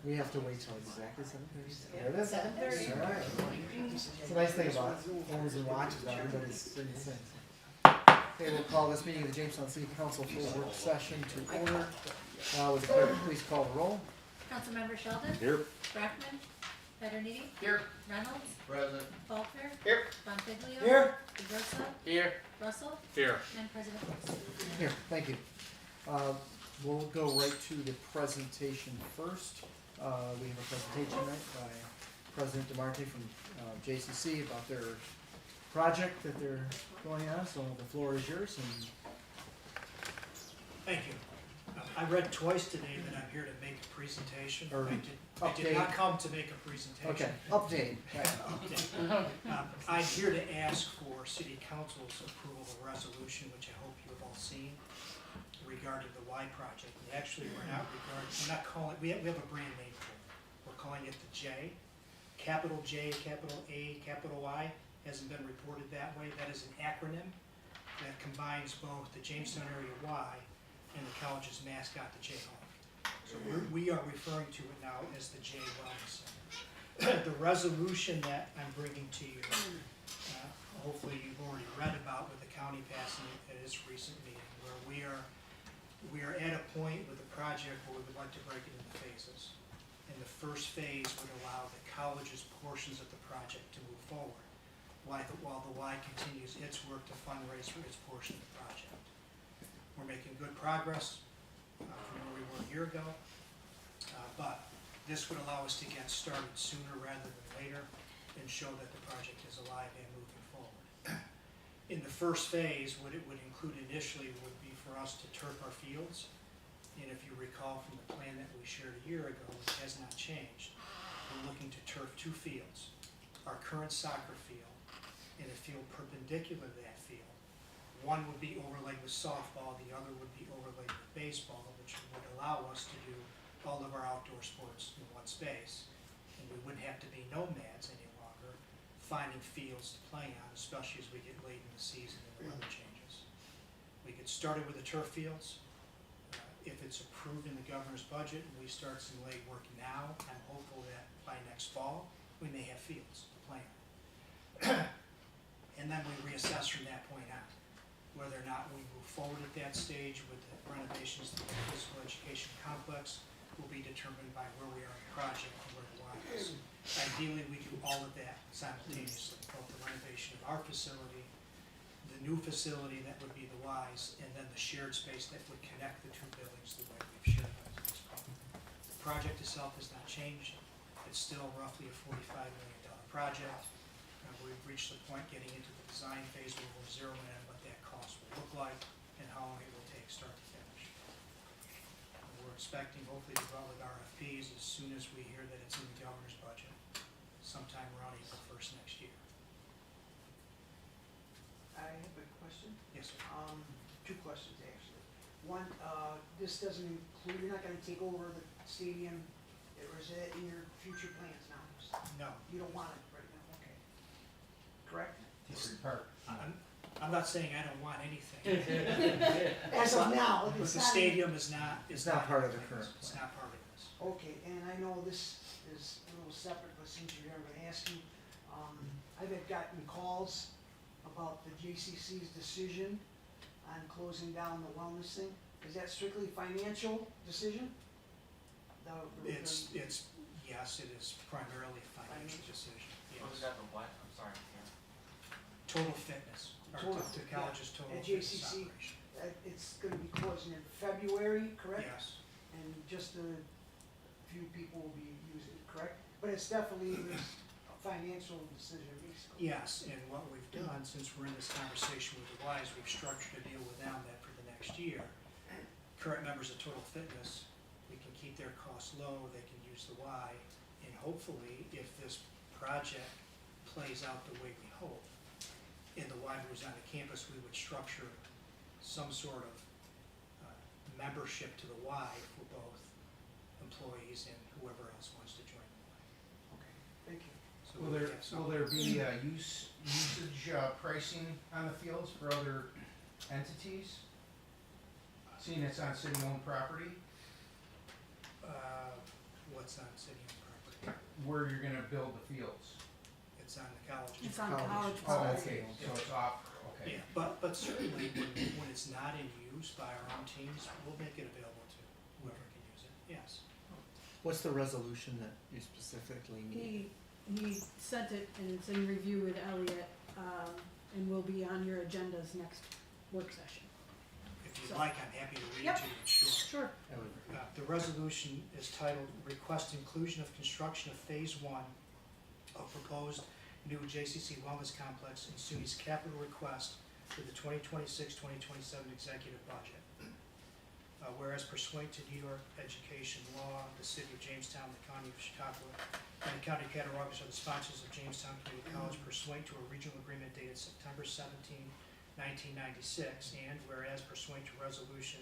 We have to wait till exactly 7:30. There it is. 7:30. All right. It's a nice thing about phones and watches. Everybody's saying the same thing. Okay, we'll call this meeting of the Jamestown City Council full work session to order. Would the clerk please call the roll? Councilmember Sheldon. Here. Brackman. Federnini. Here. Reynolds. Present. Faulkner. Here. Bonfiglio. Here. DeVersa. Here. Russell. Here. And President Wilson. Here, thank you. We'll go right to the presentation first. We have a presentation tonight by President DeMarte from JCC about their project that they're going on, so the floor is yours. And Thank you. I read twice today that I'm here to make a presentation. Or I did not come to make a presentation. okay, update. Right. Okay. I'm here to ask for City Council's approval of a resolution, which I hope you have all seen, regarding the Y project. And actually, we're not calling, we have a brand name for it. We're calling it the J. Capital J, capital A, capital Y. Hasn't been reported that way. That is an acronym that combines both the Jamestown area Y and the college's mascot, the Jayhawk. So we are referring to it now as the J Wellness Center. The resolution that I'm bringing to you, hopefully you've already read about with the county passing it at its recent meeting, where we are at a point with the project where we would like to break it into phases. And the first phase would allow the college's portions of the project to move forward, while the Y continues its work to fundraise for its portion of the project. We're making good progress from where we were a year ago, but this would allow us to get started sooner rather than later and show that the project is alive and moving forward. In the first phase, what it would include initially would be for us to turf our fields. And if you recall from the plan that we shared a year ago, which has not changed, we're looking to turf 2 fields. Our current soccer field and a field perpendicular to that field. One would be overlaid with softball, the other would be overlaid with baseball, which would allow us to do all of our outdoor sports in one space. And we wouldn't have to be nomads any longer, finding fields to play on, especially as we get late in the season and the weather changes. We get started with the turf fields. If it's approved in the governor's budget and we start some leg work now, I'm hopeful that by next fall, we may have fields to play on. And then we reassess from that point on. Whether or not we move forward at that stage with the renovations to the physical education complex will be determined by where we are in the project and where the line is. Ideally, we do all of that simultaneously, both the renovation of our facility, the new facility that would be the Y's, and then the shared space that would connect the 2 buildings the way we've shared them as well. The project itself has not changed. It's still roughly a $45 million project. We've reached the point getting into the design phase where we're zeroing in what that cost will look like and how long it will take start to finish. And we're expecting hopefully to go out with RFPs as soon as we hear that it's in the governor's budget, sometime around April 1st next year. I have a question. Yes, sir. 2 questions actually. One, this doesn't include, you're not gonna take over the stadium, or is it in your future plans now? No. You don't want it right now, okay. Correct? I'm not saying I don't want anything. As of now, But it's the not. stadium is not. It's not part of the current It's plan. not part of this. Okay, and I know this is a little separate, but since you're here, I'm gonna ask you, I've gotten calls about the JCC's decision on closing down the wellness thing. Is that strictly financial decision? It's, yes, it is primarily a financial decision, What was yes. that, the what? I'm sorry. Total fitness, or the college's total At fitness JCC. operation. It's gonna be closing in February, correct? Yes, And just a few people will be using it, correct? But it's definitely a financial decision, basically. yes, and what we've done, since we're in this conversation with the Y's, we've structured a deal with them that for the next year, current members of Total Fitness, we can keep their costs low, they can use the Y, and hopefully, if this project plays out the way we hope, and the Y moves on the campus, we would structure some sort of membership to the Y for both employees and whoever else wants to join the Y. Okay, thank you. So Will we there, have some- will there be usage pricing on the fields for other entities? Seeing it's on city-owned property? What's it's on city-owned property. Where you're gonna build the fields. It's on the college. It's on College. college Oh, Oh, that's okay, it. so it's off, okay. Yeah, but certainly when it's not in use by our own teams, we'll make it available to whoever can use it, yes. What's the resolution that you specifically need? He sent it and it's in review with Elliot, and will be on your agendas next work session. If you'd So- like, I'm happy to read it Yep. to you, sure. Sure. That would- The resolution is titled Request Inclusion of Construction of Phase 1 of Proposed New JCC Wellness Complex in SUNY's capital request for the 2026-2027 executive budget. Whereas pursuant to New York education law, the city of Jamestown, the county of Chautauqua, and the county of Cattaraugus are the sponsors of Jamestown Community College pursuant to a regional agreement dated September 17, 1996, and whereas pursuant to resolution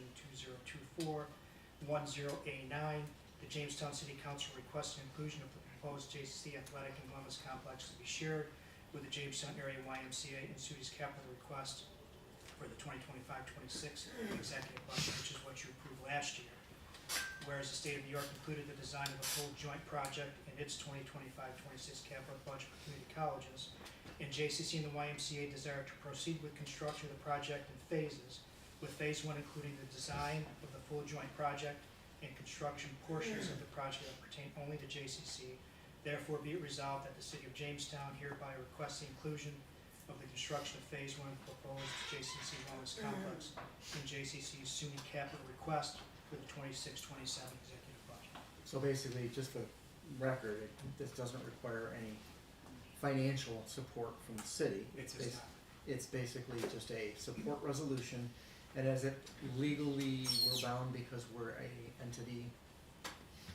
2024-10A9, the Jamestown City Council requests inclusion of the proposed JCC Athletic and Wellness Complex to be shared with the Jamestown Area YMCA and SUNY's capital request for the 2025-26 executive budget, which is what you approved last year. Whereas the state of New York included the design of a full joint project in its 2025-26 capital budget for community colleges, and JCC and the YMCA desire to proceed with construction of the project in phases, with phase 1 including the design of the full joint project and construction portions of the project that pertain only to JCC. Therefore, be it resolved that the city of Jamestown hereby requests the inclusion of the construction of phase 1 of the proposed JCC Wellness Complex in JCC's SUNY capital request for the 26-27 executive budget. So basically, just for record, this doesn't require any financial support from the city. It does not. It's basically just a support resolution, and as it legally, we're bound because we're a entity,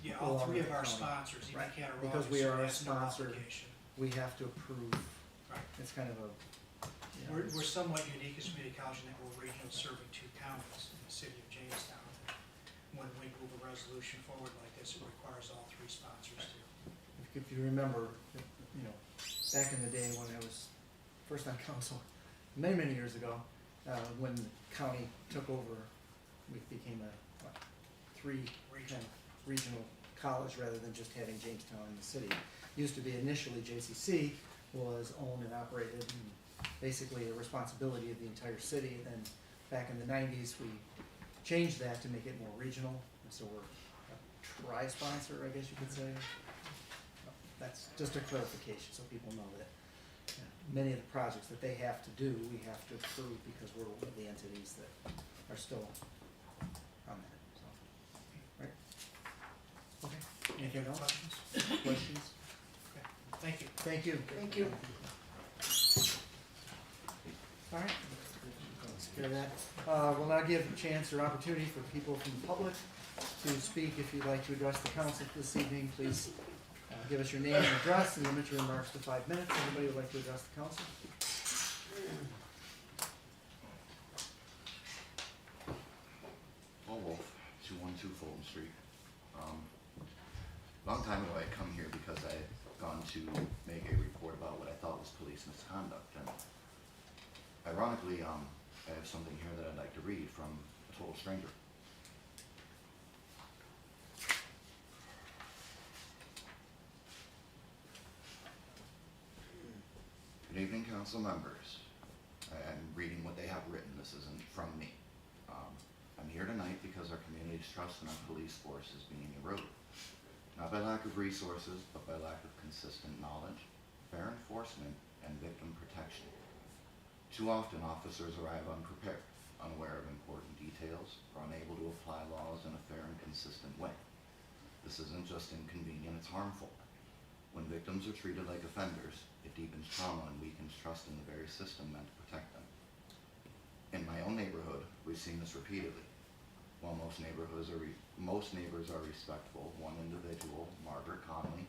Yeah, all Along three with of our the county. sponsors, even Right. Cattaraugus, Because we are a has no sponsor. obligation. we have to approve. Right. It's kind of a, you know, We're somewhat unique as community college in that we're regional serving 2 counties in the city of Jamestown. When we move a resolution forward like this, it requires all 3 sponsors to. if you remember, you know, back in the day when I was first on council, many, many years ago, when the county took over, we became a, what, 3 kind of regional college rather than just having Jamestown in the city. Used to be initially JCC was owned and operated and basically a responsibility of the entire city. And then back in the 90s, we changed that to make it more regional. And so we're a tri-sponsor, I guess you could say. That's just a clarification so people know that many of the projects that they have to do, we have to approve because we're one of the entities that are still on that, so, right? Okay, anything Any else? questions? Questions? Okay, thank you. Thank you. Thank you. All right, let's care of that. We'll now give a chance or opportunity for people from the public to speak. If you'd like to address the council this evening, please give us your name and address and limit your remarks to 5 minutes. Anybody would like to address the council? Paul Wolf, 212 Fulton Street. Long time ago, I come here because I had gone to make a report about what I thought was police misconduct. And ironically, I have something here that I'd like to read from a total stranger. Good evening, council members. I'm reading what they have written. This isn't from me. I'm here tonight because our community's trust in our police force is being eroded. Not by lack of resources, but by lack of consistent knowledge, fair enforcement, and victim protection. Too often, officers arrive unprepared, unaware of important details, or unable to apply laws in a fair and consistent way. This isn't just inconvenient, it's harmful. When victims are treated like offenders, it deepens trauma and weakens trust in the very system meant to protect them. In my own neighborhood, we've seen this repeatedly. While most neighbors are respectful, one individual, Margaret Conley,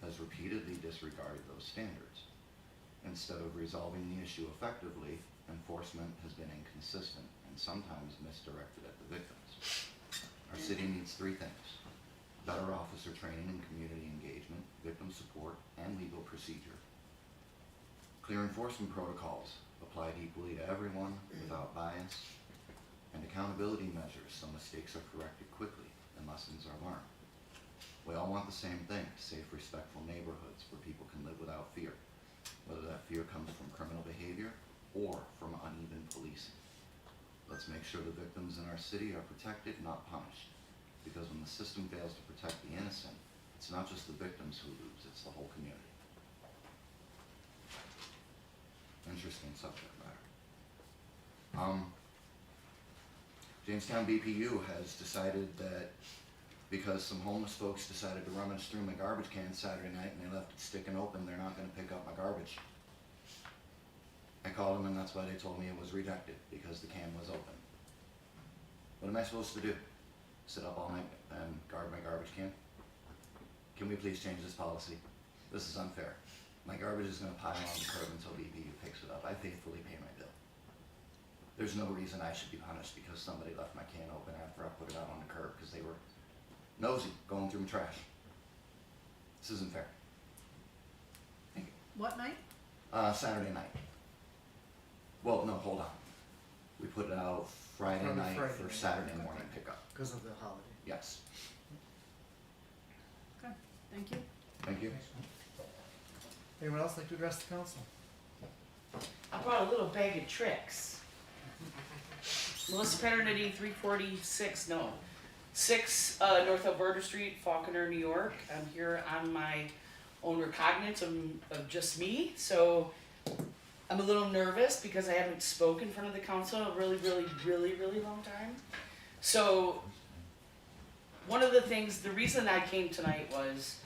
has repeatedly disregarded those standards. Instead of resolving the issue effectively, enforcement has been inconsistent and sometimes misdirected at the victims. Our city needs 3 things: better officer training and community engagement, victim support, and legal procedure. Clear enforcement protocols applied equally to everyone without bias, and accountability measures so mistakes are corrected quickly and lessons are learned. We all want the same thing, safe, respectful neighborhoods where people can live without fear, whether that fear comes from criminal behavior or from uneven policing. Let's make sure the victims in our city are protected, not punished. Because when the system fails to protect the innocent, it's not just the victims who lose, it's the whole community. Interesting subject matter. Jamestown BPU has decided that because some homeless folks decided to rummage through my garbage can Saturday night and they left it sticking open, they're not gonna pick up my garbage. I called them and that's why they told me it was rejected, because the can was open. What am I supposed to do? Sit up all night and guard my garbage can? Can we please change this policy? This is unfair. My garbage is gonna pile on the curb until BPU picks it up. I faithfully pay my bill. There's no reason I should be punished because somebody left my can open after I put it out on the curb because they were nosy, going through my trash. This isn't fair. Thank you. What night? Saturday night. Well, no, hold on. We put it out Friday Probably night Friday for night. Saturday morning pickup. Because of the holiday. Yes. Okay, thank you. Thank you. Anyone else like to address the council? I brought a little bag of tricks. Melissa Paternity, 6 North Alberta Street, Falconer, New York. I'm here on my own recognizance of just me, so I'm a little nervous because I haven't spoken in front of the council in a really long time. So one of the things, the reason I came tonight was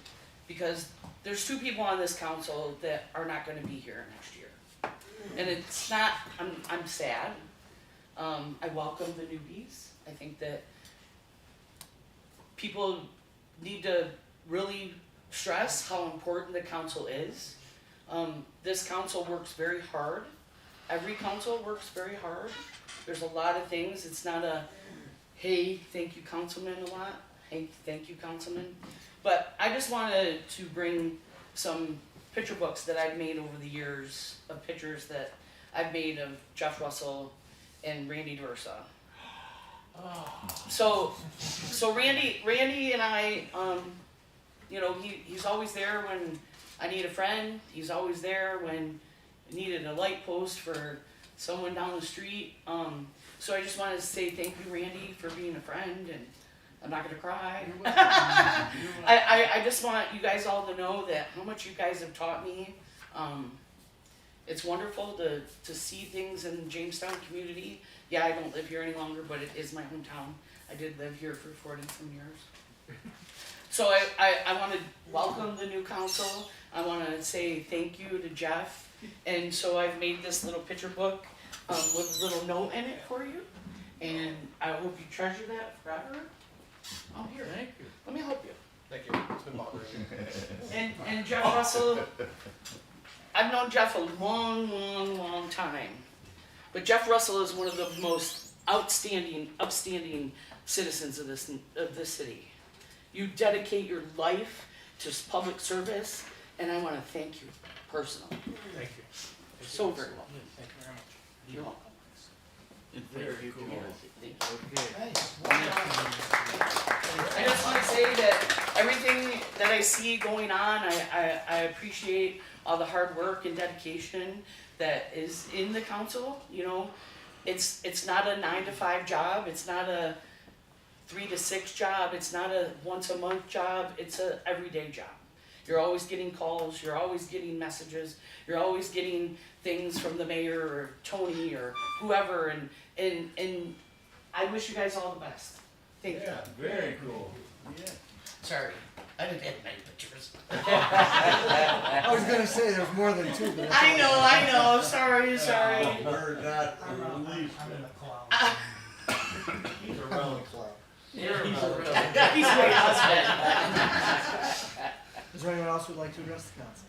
because there's 2 people on this council that are not gonna be here next year. And it's not, I'm sad. I welcome the newbies. I think that people need to really stress how important the council is. This council works very hard. Every council works very hard. There's a lot of things. It's not a, hey, thank you, councilman, a lot. Hey, thank you, councilman. But I just wanted to bring some picture books that I've made over the years of pictures that I've made of Jeff Russell and Randy Dursa. So Randy and I, you know, he's always there when I need a friend. He's always there when I needed a light post for someone down the street. So I just wanted to say thank you, Randy, for being a friend, and I'm not gonna cry. I just want you guys all to know that how much you guys have taught me. It's wonderful to see things in the Jamestown community. Yeah, I don't live here any longer, but it is my hometown. I did live here for 40-some years. So I want to welcome the new council. I want to say thank you to Jeff. And so I've made this little picture book with a little note in it for you. And I hope you treasure that forever. Oh, here. Thank you. Let me help you. Thank you. It's been bothering me. And Jeff Russell, I've known Jeff a long time. But Jeff Russell is one of the most upstanding citizens of this city. You dedicate your life to public service, and I want to thank you personally. Thank you. So very welcome. Thank you very much. You're welcome. Very cool. Thank you. Nice, well done. I just want to say that everything that I see going on, I appreciate all the hard work and dedication that is in the council. You know, it's not a 9-to-5 job. It's not a 3 to 6 job. It's not a once a month job. It's a everyday job. You're always getting calls. You're always getting messages. You're always getting things from the mayor or Tony or whoever. And I wish you guys all the best. Thank you. Yeah, very cool. Yeah. Sorry, I didn't have many pictures. I was gonna say there's more than 2, but that's I all right. know. Sorry. We're not I'm in released. the cloud. He's around the clock. He's my husband. Is there anyone else who would like to address the council?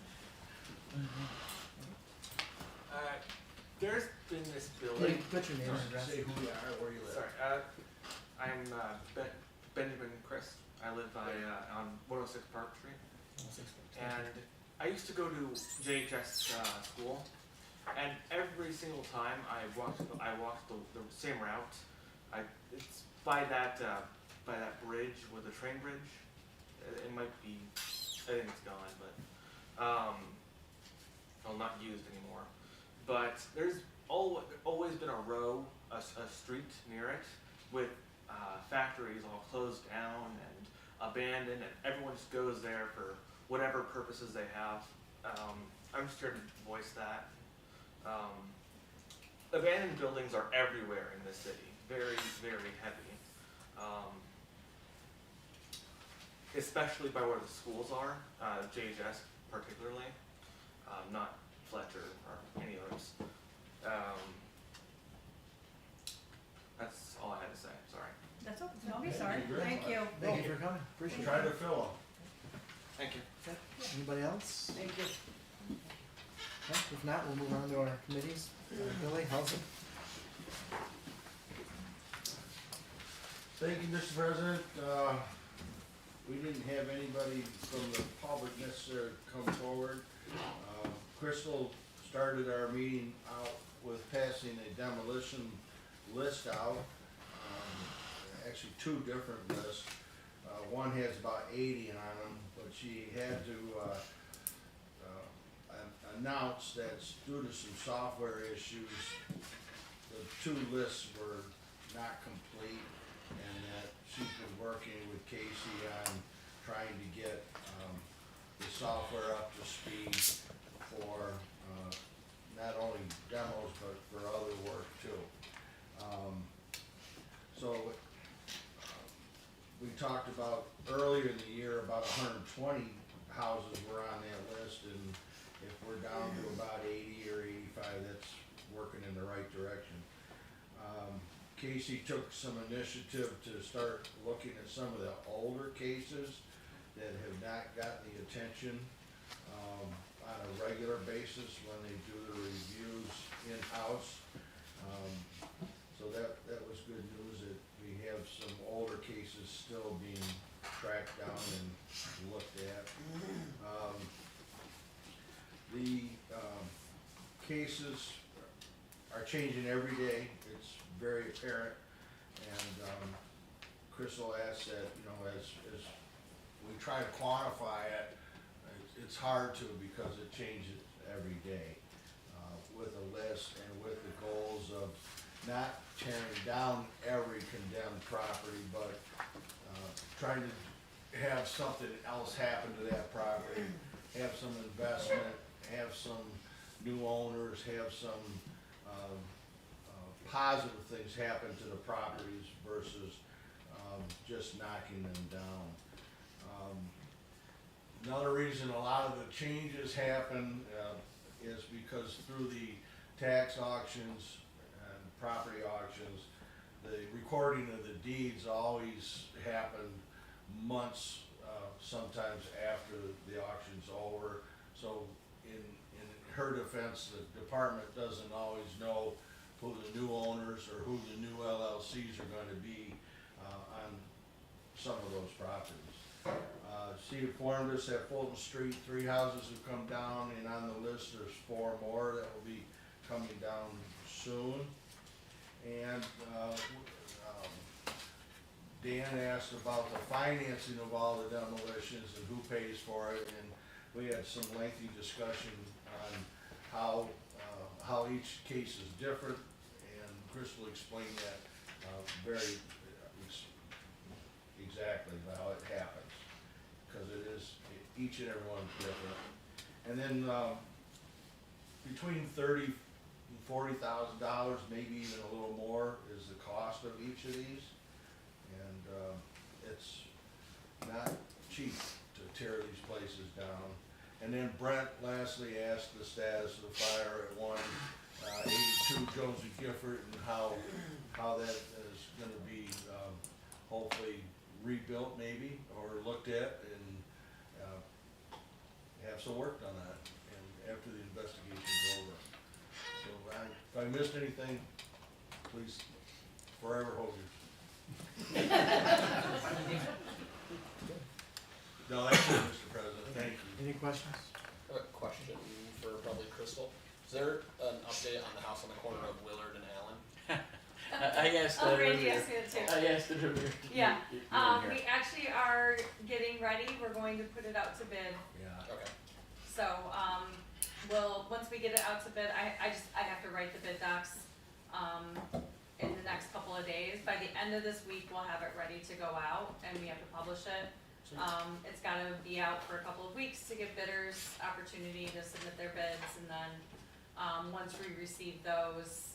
There's been this Can you building. put your name and address? Say who you are, where you live. Sorry, I'm Benjamin Chris. I live on 106 Park Street, and I used to go to JHS school, and every single time I walked the same route. It's by that bridge with the train bridge, It might be, I think it's gone, but, well, not used anymore. But there's always been a row, a street near it with factories all closed down and abandoned, and everyone just goes there for whatever purposes they have. I'm just here to voice that. Abandoned buildings are everywhere in this city, very, very heavy. Especially by where the schools are, JHS particularly, not Fletcher or any others. That's all I had to say, sorry. That's okay, don't be sorry. Thank you very Thank much. you. Thank you for coming, appreciate it. Try to fill them. Thank you. Anybody else? Thank you. Okay, if not, we'll move on to our committees. Billy, how's it? Thank you, Mr. President. We didn't have anybody from the public necessarily come forward. Crystal started our meeting out with passing a demolition list out. Actually, two different lists. One has about 80 on them, but she had to announce that due to some software issues, the two lists were not complete, and that she's been working with Casey on trying to get the software up to speed for not only demos, but for other work too. We talked about earlier in the year about 120 houses were on that list, and if we're down to about 80 or 85, that's working in the right direction. Casey took some initiative to start looking at some of the older cases that have not gotten the attention on a regular basis when they do the reviews in-house. So that was good news that we have some older cases still being tracked down and looked at. The cases are changing every day. It's very apparent, and Crystal asked that, as we try to quantify it, it's hard to because it changes every day with a list and with the goals of not tearing down every condemned property, but trying to have something else happen to that property, have some investment, have some new owners, have some positive things happen to the properties versus just knocking them down. Another reason a lot of the changes happen is because through the tax auctions and property auctions, the recording of the deeds always happen months, sometimes after the auction's over. So in her defense, the department doesn't always know who the new owners or who the new LLCs are going to be on some of those properties. She informed us that Fulton Street, 3 houses have come down, and on the list there's 4 more that will be coming down soon. And Dan asked about the financing of all the demolitions and who pays for it, and we had some lengthy discussion on how each case is different, and Crystal explained that very exactly how it happens, because it is, each and every one's different. And then between $30,000 and $40,000, maybe even a little more, is the cost of each of these, and it's not cheap to tear these places down. And then Brent lastly asked the status of the fire at 182 Josie Gifford, and how that is going to be hopefully rebuilt maybe, or looked at, and have some work done on it, and after the investigation's over. So if I missed anything, please forever hold yours. No, that's it, Mr. President, thank you. Any questions? I have a question for probably Crystal. Is there an update on the house on the corner of Willard and Allen? I asked Oh, that Randy earlier. asked me that too. I asked it earlier. Yeah, You weren't here. we actually are getting ready, we're going to put it out to bid. Yeah. Okay. So, once we get it out to bid, I have to write the bid docs, in the next couple of days. By the end of this week, we'll have it ready to go out, and we have to publish it. It's gotta be out for a couple of weeks to give bidders opportunity to submit their bids, and then, once we receive those,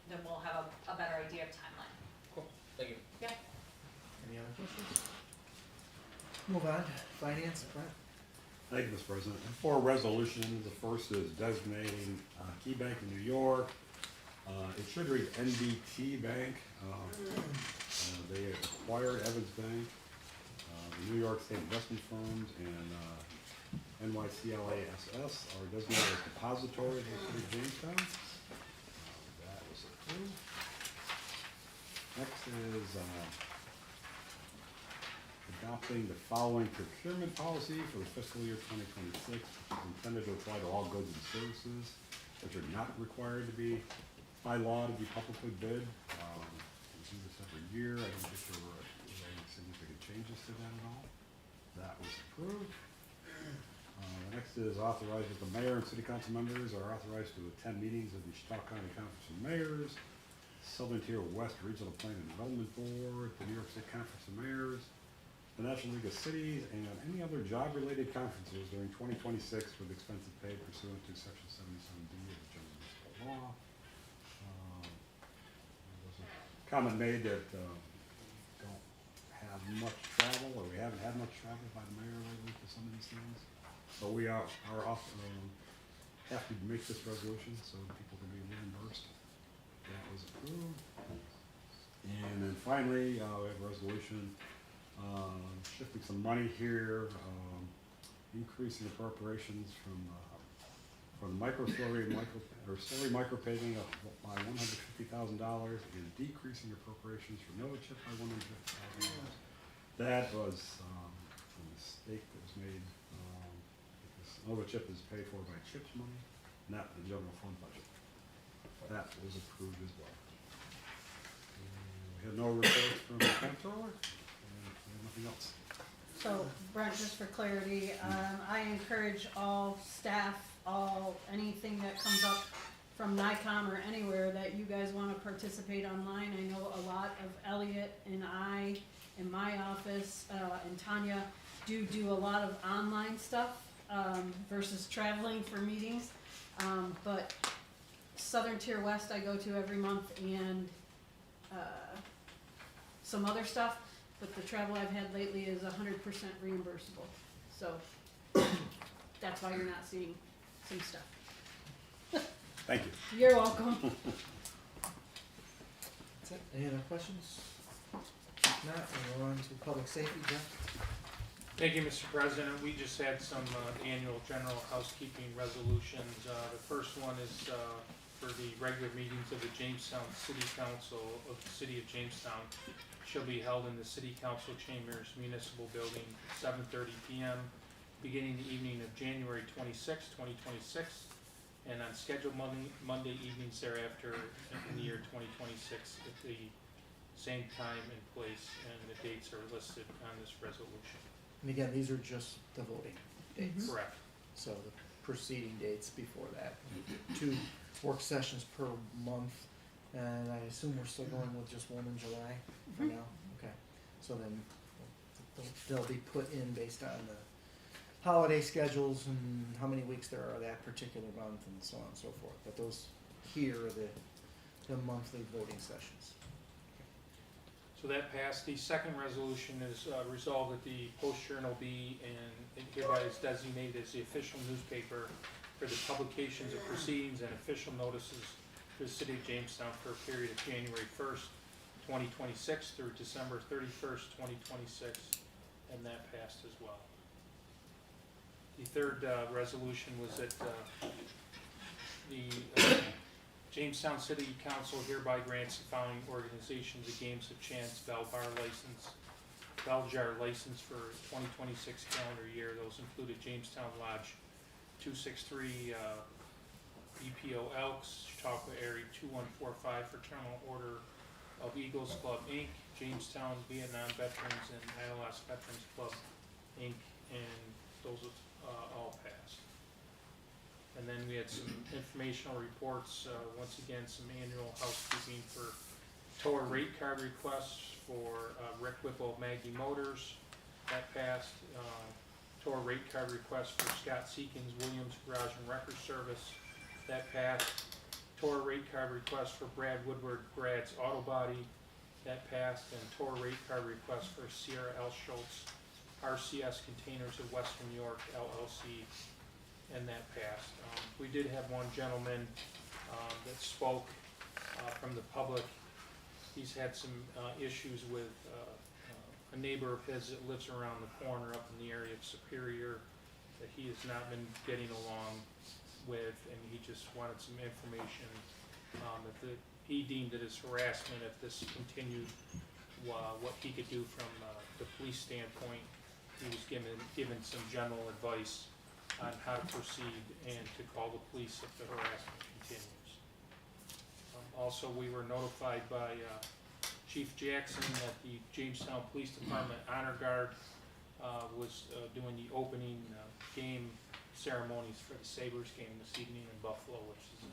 then we'll have a better idea of timeline. Thank you. Any other questions? Move on, finance, Brett. Thank you, Mr. President. Four resolutions. The first is designating Key Bank in New York. It should read NBT Bank. They acquired Evans Bank, the New York State Investment Funds, and NYCLASS are designated as depositories in the city of Jamestown. That was approved. Next is adopting the following procurement policy for the fiscal year 2026, which is intended to apply to all goods and services which are not required to be, by law, to be publicly bid. We do this every year. I don't think there were any significant changes to that at all. That was approved. The next is authorized that the mayor and city council members are authorized to attend meetings of the Chautauqua County Conference of Mayors, Southern Tier West Regional Planning and Development Board, the New York State Conference of Mayors, the National League of Cities, and any other job-related conferences during 2026 with expenses paid pursuant to Section 77D of the General Municipal Law. There was a comment made that don't have much travel, or we haven't had much travel by the mayor lately for some of these things. But we are off, have to make this resolution so people can be reimbursed. That was approved. And then finally, we have a resolution shifting some money here, increasing appropriations from slurry micro paving by $150,000 and decreasing appropriations for Nova Chip by $150,000. That was a mistake that was made. Because Nova Chip is paid for by CHIPS money, not the general fund budget. That was approved as well. We have no reports from the comptroller. Nothing else. So, Brent, just for clarity, I encourage all staff, anything that comes up from NICOM or anywhere that you guys wanna participate online. I know a lot of Elliot and I, in my office, and Tanya do a lot of online stuff, versus traveling for meetings. But Southern Tier West I go to every month, and, some other stuff. But the travel I've had lately is 100% reimbursable, so that's why you're not seeing some stuff. Thank you. You're welcome. That's it. Any other questions? If not, we'll go on to public safety, Jeff. Thank you, Mr. President. We just had some annual general housekeeping resolutions. The first one is for the regular meetings of the Jamestown City Council of the City of Jamestown shall be held in the City Council Chambers Municipal Building, 7:30 p.m., beginning the evening of January 26, 2026, and on scheduled Monday evenings thereafter in the year 2026 at the same time and place, and the dates are listed on this resolution. And again, these are just the voting dates. Correct. So the preceding dates before that. 2 work sessions per month, and I assume we're still going with just one in July for now? Okay, so then they'll be put in based on the holiday schedules and how many weeks there are that particular month and so on and so forth. But those here are the monthly voting sessions. So that passed. The second resolution is resolved that the Post-Journal be and hereby is designated as the official newspaper for the publications of proceedings and official notices for the City of Jamestown for a period of January 1st, 2026 through December 31st, 2026, and that passed as well. The third resolution was that the Jamestown City Council hereby grants the following organizations a Games of Chance Bell Jar license for 2026 calendar year. Those included Jamestown Lodge 263, EPO Elks, Chautauqua Area 2145 Fraternal Order of Eagles Club, Inc., Jamestown Vietnam Veterans, and ILS Veterans Club, Inc., and those all passed. And then we had some informational reports, once again, some annual housekeeping for tower rate card requests for Rick Whipple of Maggie Motors, that passed. Tower rate card request for Scott Seekins Williams Garage and Record Service, that passed. Tower rate card request for Brad Woodward Brad's Auto Body, that passed. And tower rate card request for Sierra L. Schultz RCS Containers of Western New York LLC, and that passed. We did have one gentleman that spoke from the public. He's had some issues with a neighbor of his that lives around the corner up in the area of Superior that he has not been getting along with, and he just wanted some information. He deemed it as harassment if this continued, what he could do from the police standpoint. He was given some general advice on how to proceed and to call the police if the harassment continues. Also, we were notified by Chief Jackson that the Jamestown Police Department Honor Guard was doing the opening game ceremonies for the Sabres game this evening in Buffalo, which is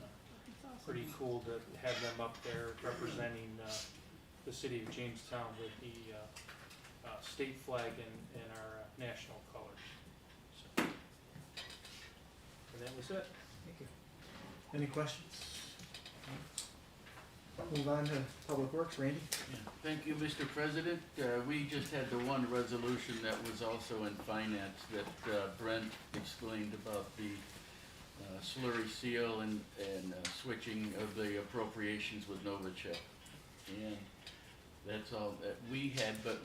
pretty cool to have them up there representing the city of Jamestown with the state flag and our national colors. So, and that was it. Thank you. Any questions? Move on to Public Works, Randy. Thank you, Mr. President. We just had the one resolution that was also in finance that Brent explained about the slurry seal and switching of the appropriations with Novichok. And that's all that we had, but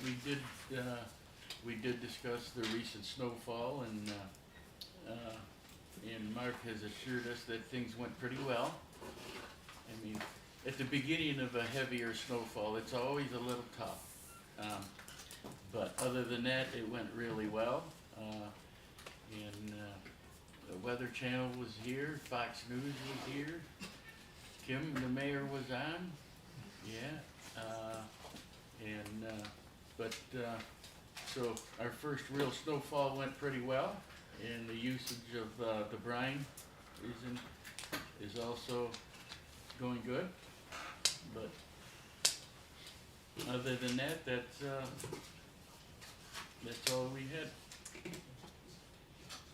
we did discuss the recent snowfall, and Mark has assured us that things went pretty well. I mean, at the beginning of a heavier snowfall, it's always a little tough. But other than that, it went really well. And the Weather Channel was here, Fox News was here, Kim, the mayor, was on. Yeah. So our first real snowfall went pretty well, and the usage of the brine is also going good. But other than that, that's all we had.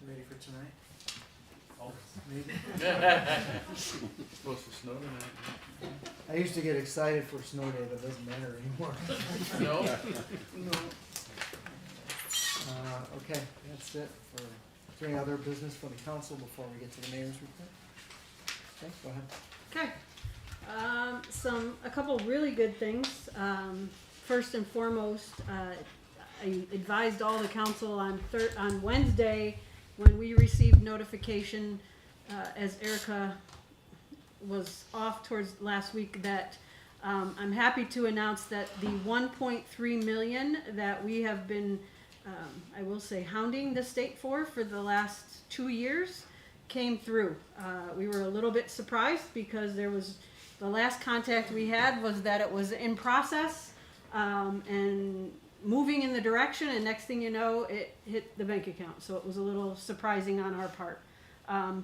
Ready for tonight? Oh. Maybe. Supposed to snow tonight. I used to get excited for snow day, but it doesn't matter anymore. No? No. Okay, that's it for, is there any other business for the council before we get to the mayor's report? Okay, go ahead. Okay. A couple really good things. First and foremost, I advised all the council on Wednesday when we received notification, as Erica was off towards last week, that I'm happy to announce that the 1.3 million that we have been, I will say, hounding the state for the last 2 years came through. We were a little bit surprised because the last contact we had was that it was in process and moving in the direction, and next thing you know, it hit the bank account. So it was a little surprising on our part.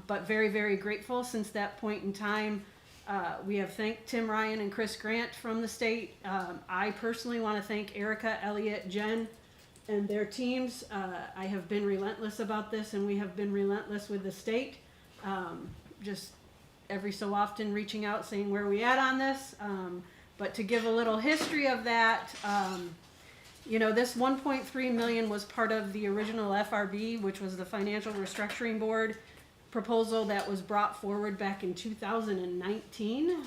But very, very grateful since that point in time. We have thanked Tim Ryan and Chris Grant from the state. I personally want to thank Erica, Elliot, Jen, and their teams. I have been relentless about this, and we have been relentless with the state. Just every so often reaching out, saying where we at on this. But to give a little history of that, this 1.3 million was part of the original FRB, which was the Financial Restructuring Board proposal that was brought forward back in 2019.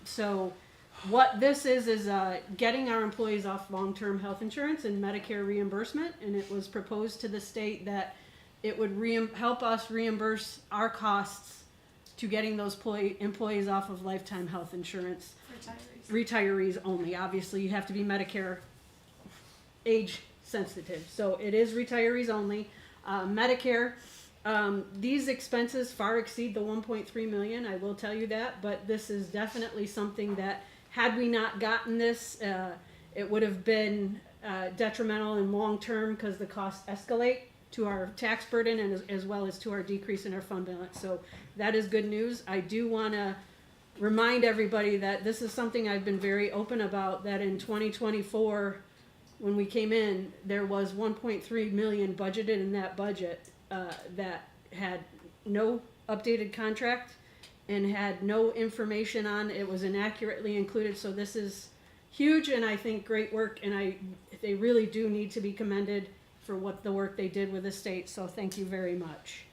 So what this is getting our employees off long-term health insurance and Medicare reimbursement, and it was proposed to the state that it would help us reimburse our costs to getting those employees off of lifetime health insurance. Retirees only. Obviously, you have to be Medicare age sensitive. So it is retirees only. Medicare These expenses far exceed the 1.3 million, I will tell you that, but this is definitely something that, had we not gotten this, it would have been detrimental in long term because the costs escalate to our tax burden and as well as to our decrease in our fund balance. So that is good news. I do want to remind everybody that this is something I've been very open about, that in 2024, when we came in, there was 1.3 million budgeted in that budget that had no updated contract and had no information on, it was inaccurately included. So this is huge, and I think great work, and they really do need to be commended for what the work they did with the state. So thank you very much.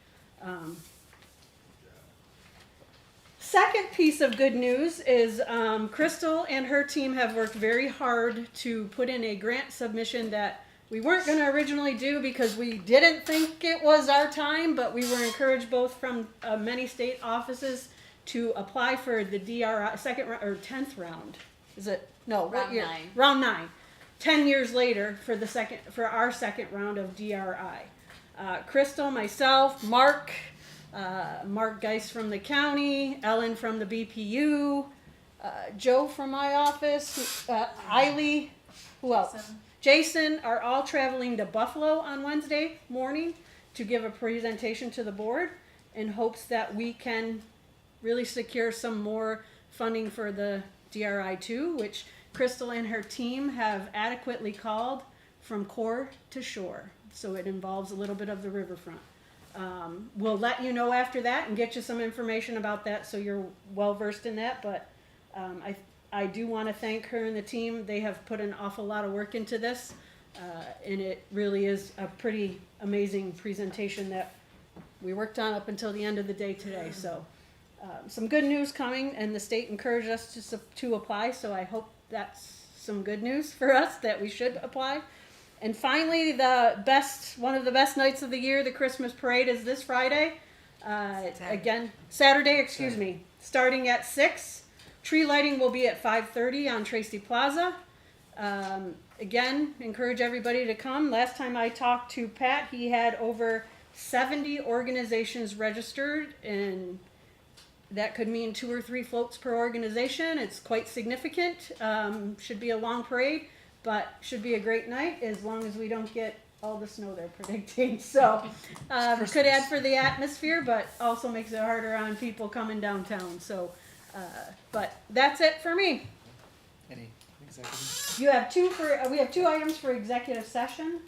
Second piece of good news is Crystal and her team have worked very hard to put in a grant submission that we weren't going to originally do because we didn't think it was our time, but we were encouraged both from many state offices to apply for the DRI second or 10th round. Is it? No, what year? Round 9. 10 years later for our second round of DRI. Crystal, myself, Mark Geis from the county, Ellen from the BPU, Joe from my office, Eiley, who else? Jason are all traveling to Buffalo on Wednesday morning to give a presentation to the board in hopes that we can really secure some more funding for the DRI 2, which Crystal and her team have adequately called from core to shore. So it involves a little bit of the riverfront. We'll let you know after that and get you some information about that so you're well versed in that. But I do want to thank her and the team. They have put an awful lot of work into this. And it really is a pretty amazing presentation that we worked on up until the end of the day today. So some good news coming, and the state encouraged us to apply. So I hope that's some good news for us that we should apply. And finally, one of the best nights of the year, the Christmas parade, is this Friday. Saturday, excuse me, starting at 6. Tree lighting will be at 5:30 on Tracy Plaza. Again, encourage everybody to come. Last time I talked to Pat, he had over 70 organizations registered, and that could mean 2 or 3 floats per organization. It's quite significant. Should be a long parade, but should be a great night as long as we don't get all the snow they're predicting. So could add for the atmosphere, but also makes it harder on people coming downtown. So, but that's it for me. Any executive? You have we have 2 items for executive session: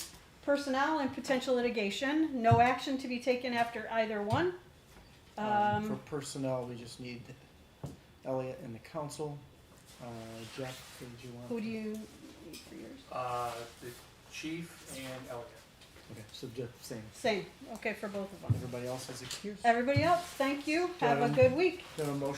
personnel and potential litigation. No action to be taken after either one. For personnel, we just need Elliot and the council. Jeff, who did you want? Who do you need for yours? The chief and Elliot. Okay, so Jeff, same. Same. Okay, for both of them. Everybody else has excuse? Everybody else, thank you. Have a good week. Do you have a motion?